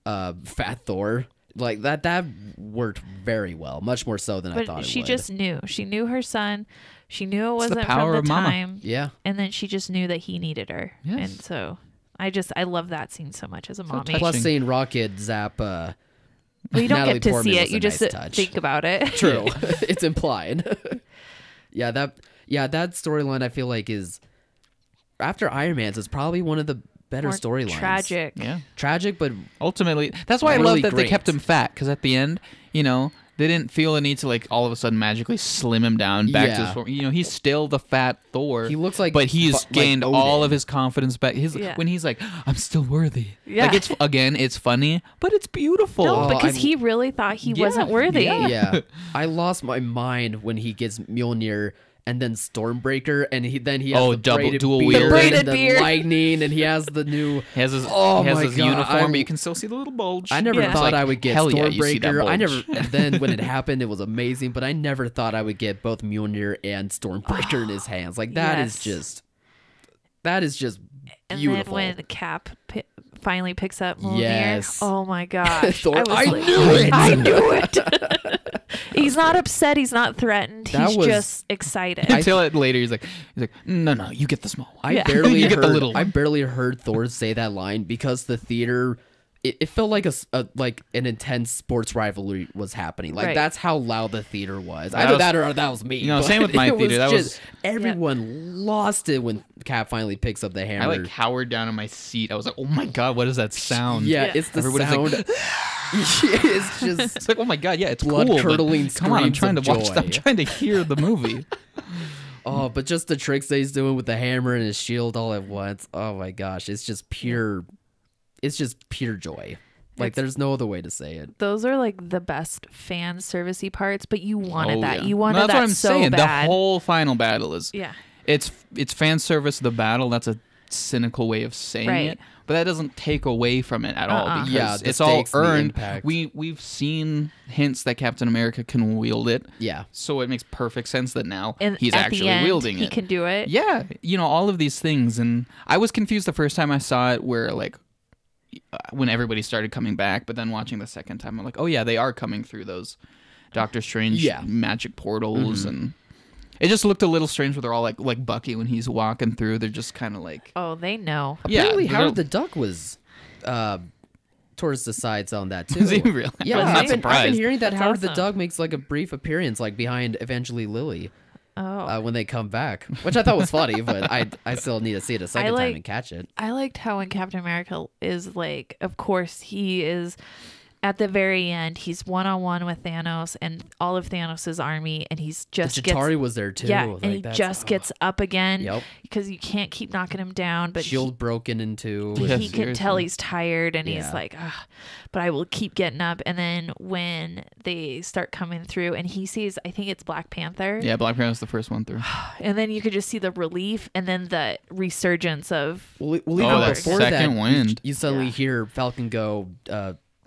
Fat Thor, like that worked very well, much more so than I thought But it she would. just knew. She knew her son. She knew it It's the wasn't power from of the mama. time. Yeah. And then she just knew that he needed her. Yes. And so I love that scene so much as a mommy. touching. Plus, seeing Rocket zap. Well, you don't Natalie get to Portman see was it. a You just nice touch. think about it. True, it's implied. that storyline I feel like is after Iron Man's is probably one of the better More storylines. tragic. Yeah. Tragic, but Ultimately, that's why I Really love that they great. kept him fat, because at the end, they didn't feel the need to like all of a sudden magically slim him down back to Yeah. his form. He's still the fat Thor. He looks like but he's like gained Odin. all of his confidence back. Yeah. When he's like, I'm still worthy. Yeah. Like it's funny, but it's beautiful. No, Oh, because I- he really thought he Yeah, wasn't worthy. yeah, I lost my mind when he gets Mjolnir and then Stormbreaker, and he has Oh, the double- braided dual beard, wielder. The braided and the beard. lightning, and he has the new. He has his, Oh he has my his God, uniform, I- but you can still see the little bulge. I never Yeah. thought It's like, I would get hell yeah, you see that Stormbreaker. I bulge. never. And then when it happened, it was amazing. But I never thought I would get both Mjolnir and Stormbreaker in his hands. Like that is Yes. just And beautiful. then when Cap finally picks up Mjolnir, Yes. oh my gosh. Thor- I, was I like, knew it! I knew it. He's not upset. He's not threatened. That He's was- just excited. Until it later, he's like, no, you get the small one. I Yeah. barely You get heard, the little I one. barely heard Thor say that line because the theater. It felt like like an intense sports rivalry was happening. Like Right. that's how loud the theater was. That Either was- that or that was me. same but with my it theater. That just- was- everyone lost it when Cap finally picks up the I hammer. like cowered down in my seat. I was like, oh my god, what is that sound? Yeah, Yeah. it's the Everybody's sound. like, It's just It's like, oh my god, yeah, it's Blood-curdling cool. But come on, I'm screams trying to of watch. joy. I'm trying to hear the movie. but just the tricks that he's doing with the hammer and his shield all at once. Oh my gosh, it's just pure. It's just pure joy. Like there's no other way to say it. Those are like the best fan servicey parts, but you wanted Oh, that. yeah. You wanted No, that's that what I'm so saying. bad. The whole final battle is Yeah. it's fan service. The battle. That's a cynical way of saying Right. it, but that doesn't take away from it at all because Yeah, the it's all stakes and the earned. impact. We've seen hints that Captain America can wield it, Yeah. so it makes perfect sense that now And he's at the actually end, wielding he it. can do it. Yeah, all of these things, and I was confused the first time I saw it, where like when everybody started coming back, but then watching the second time, I'm like, oh yeah, they are coming through those Doctor Strange Yeah. magic portals, and it just looked a little strange where they're all like Bucky when he's walking through. They're just kind of like, Oh, they know. Apparently, they're- Howard the Duck was towards the sides on that too. Is he really? Yeah, Was I've he? been surprised. hearing that That's Howard the awesome. Duck makes like a brief appearance, like behind Evangeline Lilly, Oh. when they come back, which I thought was funny, but I still need to see it a second time like- and catch it. I liked how when Captain America is like, of course, he is at the very end, he's one-on-one with Thanos and all of Thanos' army, and he's just Chitauri was there too. yeah, Like, and he that's- just gets up again Yep. because you can't keep knocking him down. But shield broken into. he, Yeah, he can tell seriously. he's tired, and he's Yeah. like, Ugh, but I will keep getting up. And then when they start coming through, and he sees, I think it's Black Panther, yeah, Black Panther's the first one through. and then you could just see the relief, and then the resurgence of Well, Oh, even that before that, second wind. you suddenly Yeah. hear Falcon go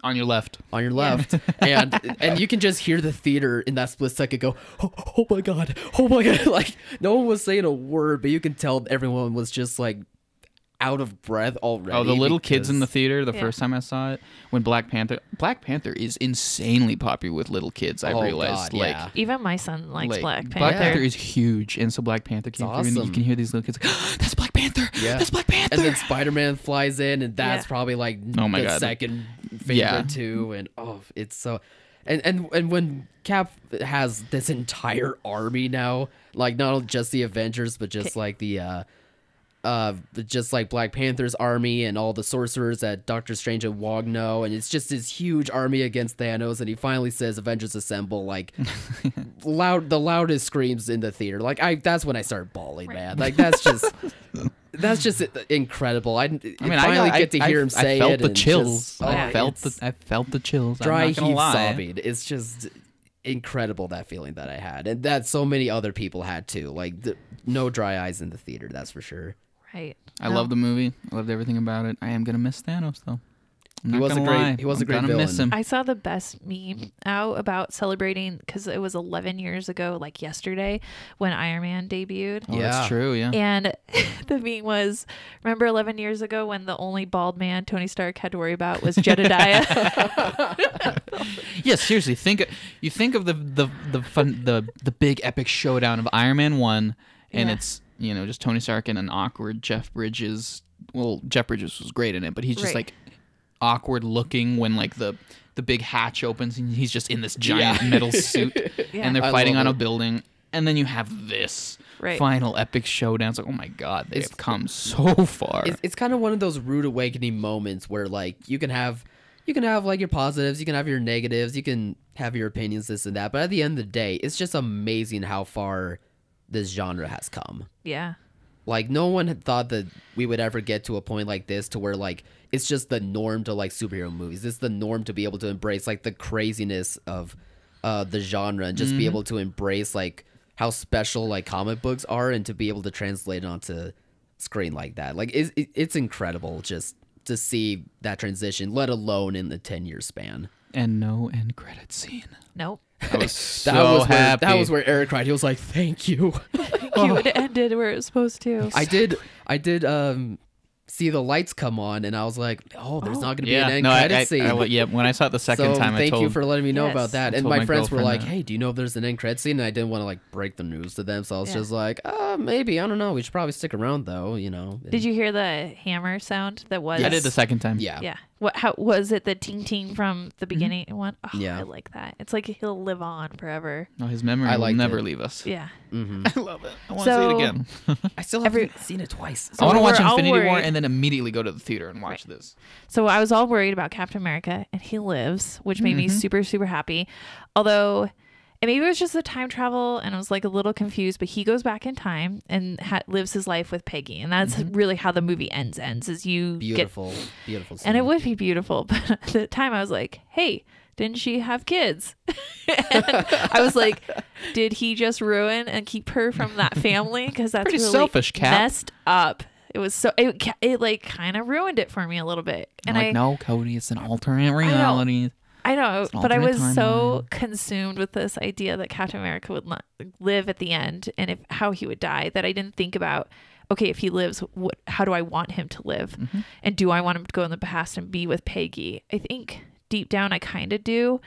On your left. on your left, and you can just hear the theater in that split second go, oh my god, oh my god! Like no one was saying a word, but you can tell everyone was just like out of breath already. Oh, the little kids in the because- theater the Yeah. first time I saw it when Black Panther is insanely popular with little kids. I Oh, realized God, like. yeah. even my son likes Like, Black Black Panther. Panther is huge, and so Black Panther came through, and you awesome. can hear these little kids like, "That's Black Panther! Yeah. That's Black Panther!" And then Spider-Man flies in, and that's Yeah. probably like Oh my the God. second favorite Yeah. too. And it's so, and when Cap has this entire army now, like not just the Avengers, but just like just like Black Panther's army and all the sorcerers that Doctor Strange and Wong know, and it's just this huge army against Thanos, and he finally says Avengers assemble, like the loudest screams in the theater. Like that's when I started bawling, man. Like that's just that's just incredible. I finally get to hear him say I felt it. the and chills. just- I felt the chills. dry I'm not gonna heave lie. sobbing. It's just incredible, that feeling that I had, and that so many other people had too. Like no dry eyes in the theater, that's for sure. Right. I love the movie. I loved everything about it. I am gonna miss Thanos though. He was a great Miss villain. him. I saw the best meme out about celebrating because it was 11 years ago, like yesterday, when Iron Man debuted. Oh, Yeah. that's true. Yeah. And the meme was, remember 11 years ago when the only bald man Tony Stark had to worry about was Jedediah? Yeah, seriously. Think of the big epic showdown of Iron Man 1, and Yeah. it's just Tony Stark and an awkward Jeff Bridges. Well, Jeff Bridges was great in it, but he's just Right. like awkward looking when like the big hatch opens and he's just in this giant metal suit Yeah. and they're I fighting love on a it. building, and then you have this Right. final epic showdown. It's like, oh my god, they've It's- come so far. It's kind of one of those rude awakening moments where like you can have like your positives, you can have your negatives, you can have your opinions, this and that, but at the end of the day, it's just amazing how far this genre has come. Yeah. Like no one had thought that we would ever get to a point like this, to where like it's just the norm to like superhero movies. It's the norm to be able to embrace like the craziness of the genre, and just be able to embrace like how special like comic books are, and to be able to translate it onto screen like that. Like it's incredible just to see that transition, let alone in the 10-year span. And no end credit scene. Nope. I was so happy. That was where Eric cried. He was like, "Thank you." It ended where it was supposed to. I did see the lights come on, and I was like, "Oh, there's not going to be an end credit scene." When I saw it the second So time, I thank told you for letting me know Yes. about that. I And told my my friends were girlfriend like, that. "Hey, do you know if there's an end credit scene?" And I didn't want to like break the news to them, so I was Yeah. just like, maybe, I don't know. We should probably stick around though, Did you hear the hammer sound that was? I did the second time. Yeah. Yeah. How was it? The ting ting from the beginning one? Oh, Yeah. I like that. It's like he'll live on forever. No, his memory I will liked never it. leave us. Yeah. I love it. I want to see it again. I still haven't seen it twice. I want to watch we're all Infinity War worried. and then immediately go to the theater and watch this. So I was all worried about Captain America, and he lives, which made Mm-hmm. me super, super happy. Although, and maybe it was just the time travel, and I was like a little confused. But he goes back in time and lives his life with Peggy, and that's really how the movie ends. Is you get, Beautiful scene. and it would be beautiful. But at the time, I was like, hey. Didn't she have kids? And I was like, did he just ruin and keep her from that family? Because that's Pretty really selfish, Cap. messed up. It was so it like kind of ruined it for me a little bit. And Like, no, Cody, it's an alternate reality. I know, It's an but I was alternate so consumed with this idea that Captain America would not live at the end, and how he would die, that I didn't think about, okay, if he lives, how do I want him to live? And do I want him to go in the past and be with Peggy? I think deep down I kind of do,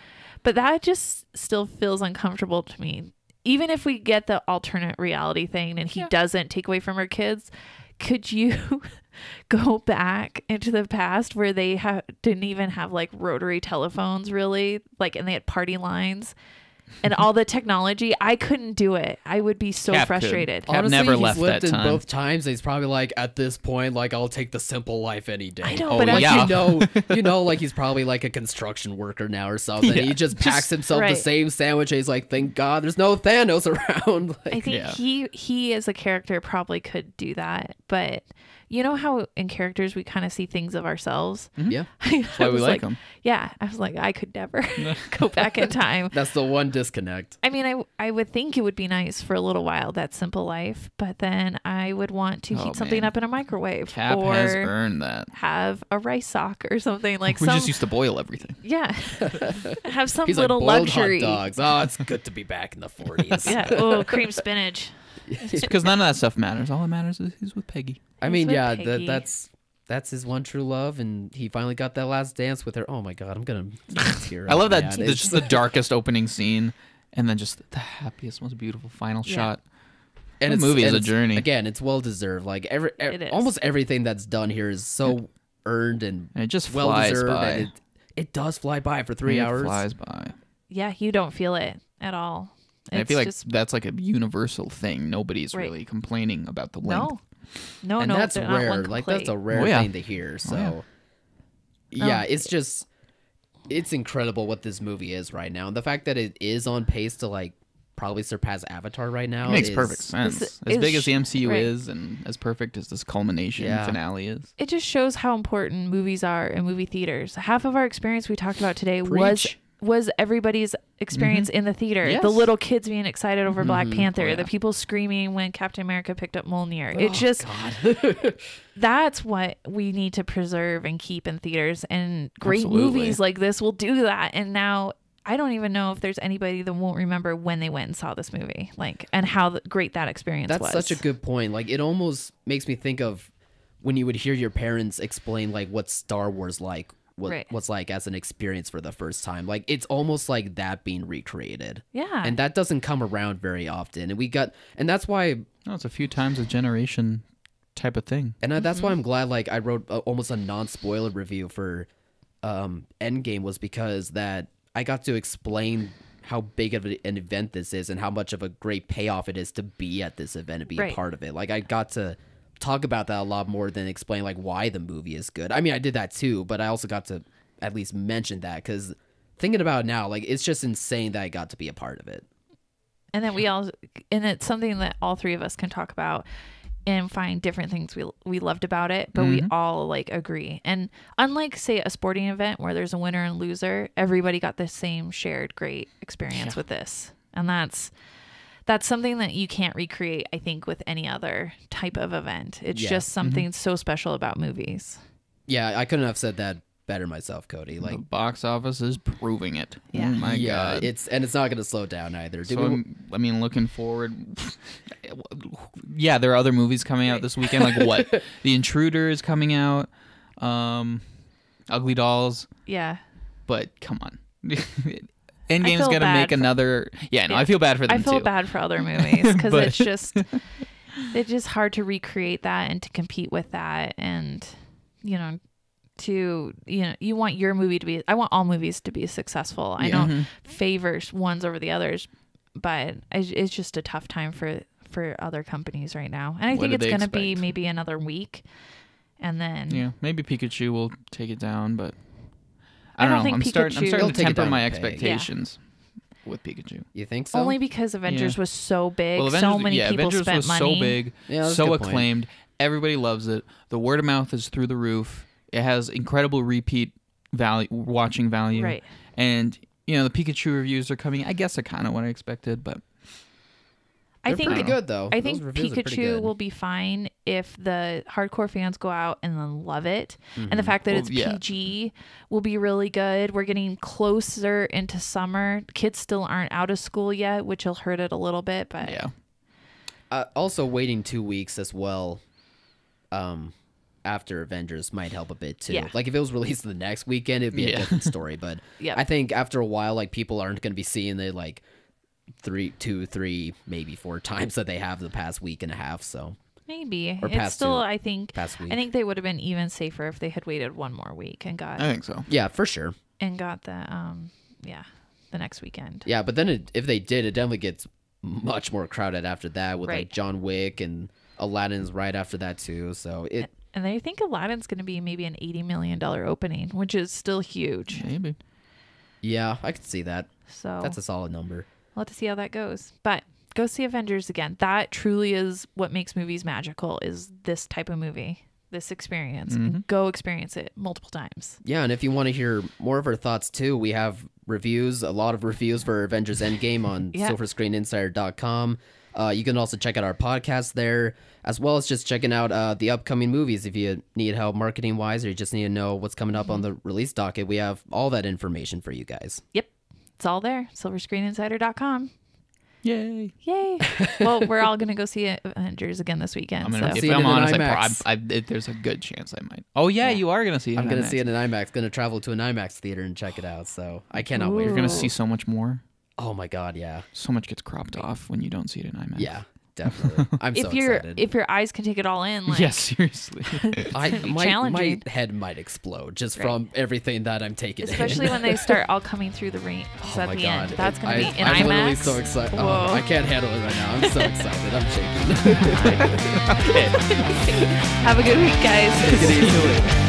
but that just still feels uncomfortable to me. Even if we get the alternate reality thing and he doesn't take away from her kids, could you go back into the past where they didn't even have like rotary telephones really, like, and they had party lines and all the technology? I couldn't do it. I would be so Cap could. frustrated. Cap Honestly, never he's left lived that in time. both times. He's probably like, at this point, like, I'll take the simple life any day. I know, Oh, but Like, yeah. you know, like he's probably like a construction worker now or something. Yeah. He just packs himself the Right. same sandwich. He's like, thank God there's no Thanos around. I Like, think Yeah. he as a character probably could do that, but you know how in characters we kind of see things of ourselves. yeah, That's why we like him. Yeah, I was like, I could never go back in time. that's the one disconnect. I mean, I would think it would be nice for a little while, that simple life, but then I would want to Oh, heat something man. up in a microwave Cap or has earned that. have a rice sock or something like We some. just used to boil everything. Yeah, have some He's little like, boiled luxury. hot dogs. Oh, it's good to be back in the 40s. Yeah. Oh, cream spinach. It's because none of that stuff matters. All that matters is he's with Peggy. I He's mean, with yeah, Peggy. that's his one true love, and he finally got that last dance with her. Oh my God, I'm gonna tear I up, love that. man. It's just the darkest opening scene, and then just the happiest, most beautiful final Yeah. shot. and The it's, movie is and a it's- journey. Again, it's well deserved. Like It is. almost everything that's done here is so earned and And it just well flies deserved. by. And it does fly by for 3 It hours. flies by. Yeah, you don't feel it at all. And I It's feel like just, that's like a universal thing. Nobody's Right. really complaining about the length. no, and that's they're not rare. one Like that's a complaint. rare Oh, yeah. thing to hear. So yeah. yeah, Oh. it's incredible what this movie is right now, and the fact that it is on pace to like probably surpass Avatar right now. It makes perfect sense. As big as the MCU right. is, and as perfect as this culmination finale is. It just shows how important movies are in movie theaters. Half of our experience we talked about today was everybody's experience in the theater. Yes. The little kids being excited over Black Panther, the people screaming when Captain America picked up Mjolnir. It's just that's what we need to preserve and keep in theaters, and great movies like this will do that. And now I don't even know if there's anybody that won't remember when they went and saw this movie, like, and how great that experience was. That's such a good point. Like, it almost makes me think of when you would hear your parents explain like what Star Wars what's like as an experience for the first time. Like, it's almost like that being recreated. Yeah. And that doesn't come around very often. And that's why it's a few times a generation type of thing. And that's why I'm glad like I wrote almost a non-spoiler review for Endgame, was because that I got to explain how big of an event this is and how much of a great payoff it is to be at this event and be a part of it. Like, I got to talk about that a lot more than explain like why the movie is good. I mean, I did that too, but I also got to at least mention that, because thinking about it now, like, it's just insane that I got to be a part of it. And then and it's something that all three of us can talk about and find different things we loved about it, but we all like agree. And unlike, say, a sporting event where there's a winner and loser, everybody got the same shared great experience with this. And that's something that you can't recreate, I think, with any other type of event. It's just something so special about movies. Yeah, I couldn't have said that better myself, Cody. Like, the box office is proving it. Yeah. Oh my God. It's not going to slow down either. I mean, looking forward. Yeah, there are other movies coming out this weekend. Like what? The Intruder is coming out. Ugly Dolls. Yeah. But come on. Endgame's going to make another. Yeah, no, I feel bad for them too. I feel bad for other movies because it's just hard to recreate that and to compete with that, and you want your movie to be. I want all movies to be successful. I don't favor ones over the others, but it's just a tough time for other companies right now, and I think it's going to be maybe another week, and then maybe Pikachu will take it down, but. I don't know. I'm starting to temper my expectations with Pikachu. You think so? Only because Avengers was so big. So many people Avengers spent was money. So big, so acclaimed. Everybody loves it. The word of mouth is through the roof. It has incredible repeat watching value. Right. And, the Pikachu reviews are coming. I guess are kind of what I expected, but... They're pretty good, though. I think Pikachu will be fine if the hardcore fans go out and then love it. And the fact that it's PG will be really good. We're getting closer into summer. Kids still aren't out of school yet, which will hurt it a little bit. But also, waiting 2 weeks as well after Avengers might help a bit, too. Yeah. Like, if it was released the next weekend, it'd be a different story. But I think after a while, like, people aren't going to be seeing it, like, 3, maybe 4 times that they have the past week and a half. So maybe it's still I think past week. I think they would have been even safer if they had waited one more week and got. I think so. Yeah, for sure. And got the the next weekend. Yeah, but then if they did, it definitely gets much more crowded after that with like John Wick, and Aladdin's right after that too. So and I think Aladdin's going to be maybe an $80 million opening, which is still huge. Maybe. Yeah, I could see that. So that's a solid number. We'll have to see how that goes. But go see Avengers again. That truly is what makes movies magical, is this type of movie, this experience. Go experience it multiple times. Yeah, and if you want to hear more of our thoughts too, we have a lot of reviews for Avengers Endgame on silverscreeninsider.com. You can also check out our podcast there, as well as just checking out the upcoming movies. If you need help marketing-wise, or you just need to know what's coming up on the release docket, we have all that information for you guys. Yep. It's all there. silverscreeninsider.com. Yay. Well, we're all going to go see Avengers again this weekend. If I'm honest, there's a good chance I might. Oh, yeah, you are going to see it. I'm going to see it in IMAX. Going to travel to an IMAX theater and check it out. So I cannot wait. You're going to see so much more. Oh, my God, yeah. So much gets cropped off when you don't see it in IMAX. Yeah. Definitely. I'm so excited. If your eyes can take it all in, like, yeah, seriously. My head might explode just from everything that I'm taking. Especially when they start all coming through the rain at the end. That's going to be in I'm IMAX. I'm literally so excited. Oh, I can't handle it right now. I'm so excited. I'm shaking. Have a good week, guys. Take it easy.